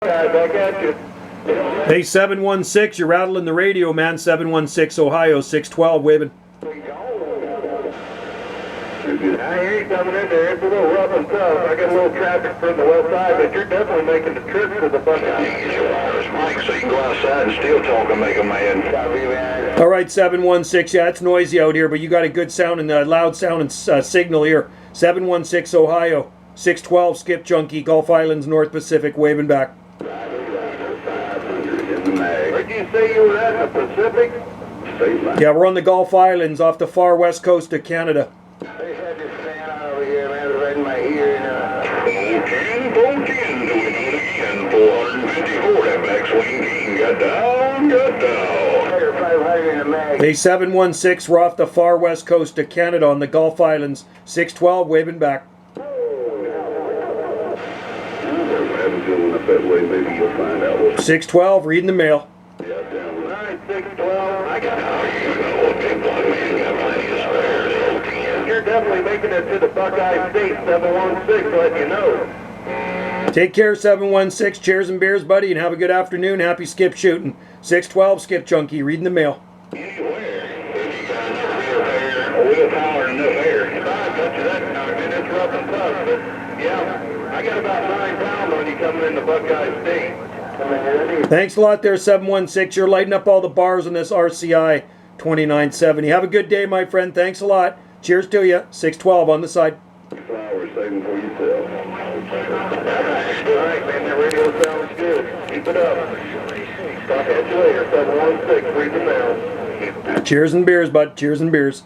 Back at you. Hey, 716, you're rattling the radio, man. 716 Ohio, 612, waving. I hear you coming in there. It's a little rough and tough. I got a little traffic from the west side, but you're definitely making the trip to the Buckeyes. Mike, so you can go outside and still talk and make a man. All right, 716. Yeah, it's noisy out here, but you got a good sound and loud sound and signal here. 716 Ohio, 612 Skip Junkie, Gulf Islands, North Pacific, waving back. Where'd you say you were at, the Pacific? Yeah, we're on the Gulf Islands off the far west coast of Canada. They had this fan on over here, man. It's right in my ear. 14, 14, doing it again. 454, that backswing king. Got down. 500 in the mag. Hey, 716, we're off the far west coast of Canada on the Gulf Islands. 612, waving back. That way, maybe you'll find out. 612, reading the mail. All right, 612. I got You're definitely making it to the Buckeye State, 716, letting you know. Take care, 716. Cheers and beers, buddy, and have a good afternoon. Happy skip shooting. 612, Skip Junkie, reading the mail. Anywhere. A little power in enough air. I bet you that knocked in. It's rough and tough, but yeah. I got about 9 pounds on you coming into Buckeye State. Thanks a lot there, 716. You're lighting up all the bars on this RCI 2970. Have a good day, my friend. Thanks a lot. Cheers to you. 612 on the side. Flowers saving for yourself. All right, man. That radio sounds good. Keep it up. Talk at you later. 716. Read the mail. Cheers and beers, bud. Cheers and beers.